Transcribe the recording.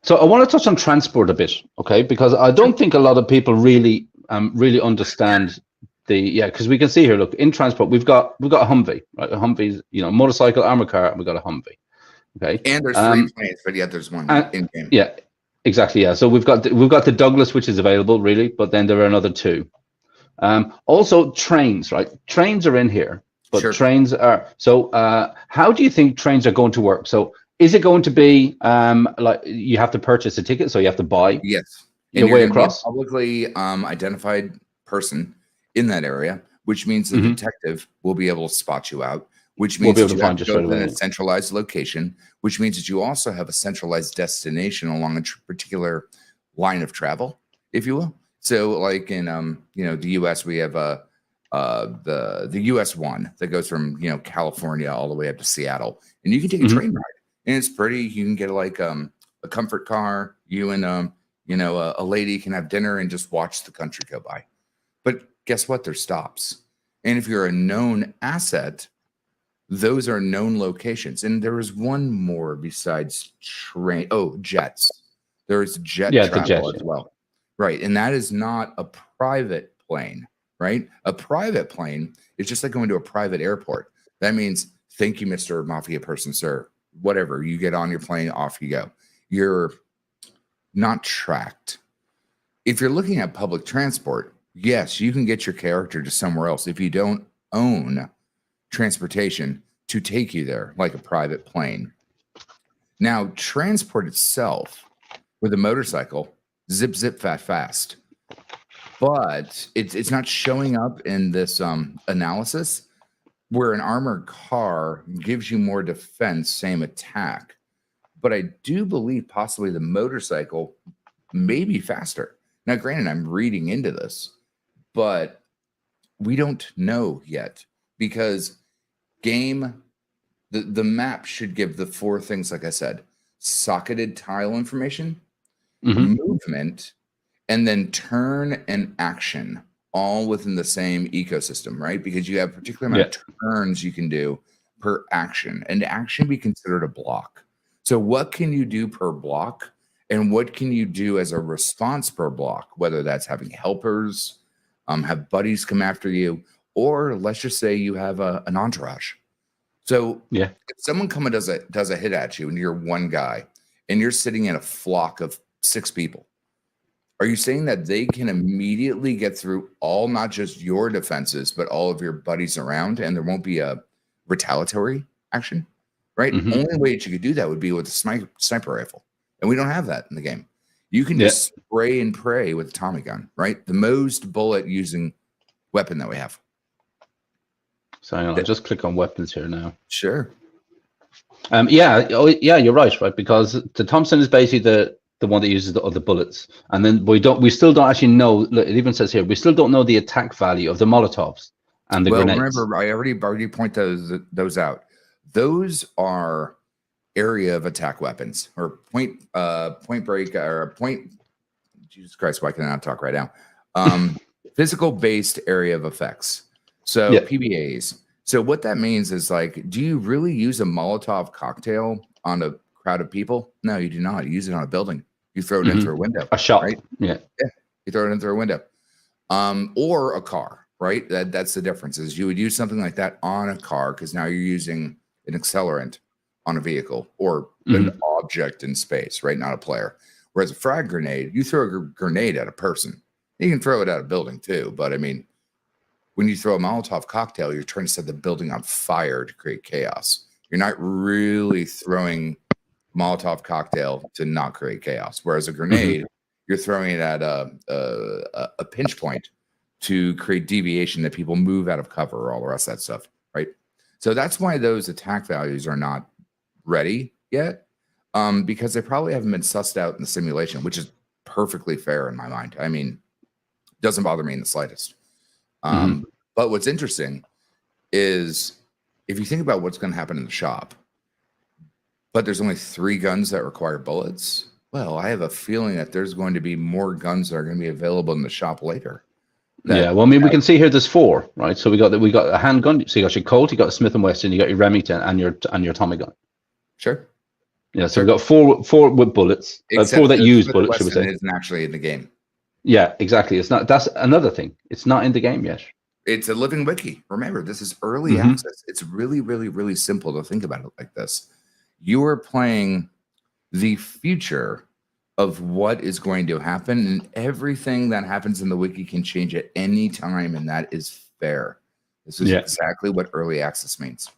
So I want to touch on transport a bit, okay? Because I don't think a lot of people really understand because we can see here, look, in transport, we've got a Humvee, right? A Humvee's, motorcycle, armored car, and we've got a Humvee, okay? And there's 3 planes, but yet there's one in game. Yeah, exactly. Yeah. So we've got the Douglas, which is available, really, but then there are another 2. Also, trains, right? Trains are in here, but Sure. trains are. So, how do you think trains are going to work? So, is it going to be like you have to purchase a ticket, so you have to buy? Yes. Your way across. Be a publicly identified person in that area, which means the detective will be able to spot you out, which means that you have to go to a centralized location, which means that you also have a centralized destination along a particular line of travel, if you will. So like in the US, we have the US 1 that goes from California all the way up to Seattle, and you can take a train ride, and it's pretty. You can get like a comfort car. You and a lady can have dinner and just watch the country go by. But guess what? There's stops, and if you're a known asset, those are known locations. And there is one more besides train. Oh, jets. There is jet travel as well. Right. And that is not a private plane, right? A private plane is just like going to a private airport. That means, thank you, Mr. Mafia person, sir. Whatever. You get on your plane, off you go. You're not tracked. If you're looking at public transport, yes, you can get your character to somewhere else if you don't own transportation to take you there, like a private plane. Now, transport itself with a motorcycle, zip, zip, fast. But it's not showing up in this analysis where an armored car gives you more defense, same attack. But I do believe possibly the motorcycle may be faster. Now, granted, I'm reading into this, but we don't know yet because the map should give the 4 things, like I said: socketed tile information, movement, and then turn and action, all within the same ecosystem, right? Because you have a particular amount of turns you can do per action, and action be considered a block. So what can you do per block, and what can you do as a response per block, whether that's having helpers, have buddies come after you, or let's just say you have an entourage. So if someone does a hit at you and you're one guy and you're sitting in a flock of 6 people, are you saying that they can immediately get through all, not just your defenses, but all of your buddies around, and there won't be a retaliatory action, right? Only way that you could do that would be with a sniper rifle, and we don't have that in the game. You can just spray and pray with a Tommy gun, right? The most bullet using weapon that we have. So hang on, I'll just click on weapons here now. Sure. You're right, because the Thompson is basically the one that uses the other bullets, and then we still don't actually know. Look, it even says here we still don't know the attack value of the Molotovs and the grenades. Remember, I already point those out. Those are area of attack weapons, or point break, or point. Jesus Christ, why can I not talk right now? Physical based area of effects. So PBAs. So what that means is, like, do you really use a Molotov cocktail on a crowd of people? No, you do not. You use it on a building. You throw it in through a window. A shot. Right? Yeah. You throw it in through a window. Or a car, right? That's the difference, is you would use something like that on a car because now you're using an accelerant on a vehicle or an object in space, right? Not a player. Whereas a frag grenade, you throw a grenade at a person. You can throw it at a building too, but I mean, when you throw a Molotov cocktail, you're trying to set the building on fire to create chaos. You're not really throwing Molotov cocktail to not create chaos. Whereas a grenade, you're throwing it at a pinch point to create deviation that people move out of cover, or all the rest of that stuff, right? So that's why those attack values are not ready yet, because they probably haven't been sussed out in the simulation, which is perfectly fair in my mind. I mean, doesn't bother me in the slightest. But what's interesting is, if you think about what's going to happen in the shop, but there's only 3 guns that require bullets. Well, I have a feeling that there's going to be more guns that are going to be available in the shop later. Well, I mean, we can see here there's 4, right? So we got a handgun. So you got your Colt, you got a Smith & Wesson, you got your Remington, and your Tommy gun. Sure. Yeah, so we've got four with bullets, four that use bullets, should we say? Isn't actually in the game. Yeah, exactly. It's not. That's another thing. It's not in the game yet. It's a living wiki. Remember, this is early access. It's really, really, really simple to think about it like this. You are playing the future of what is going to happen, and everything that happens in the wiki can change at any time, and that is fair. This is exactly what early access means.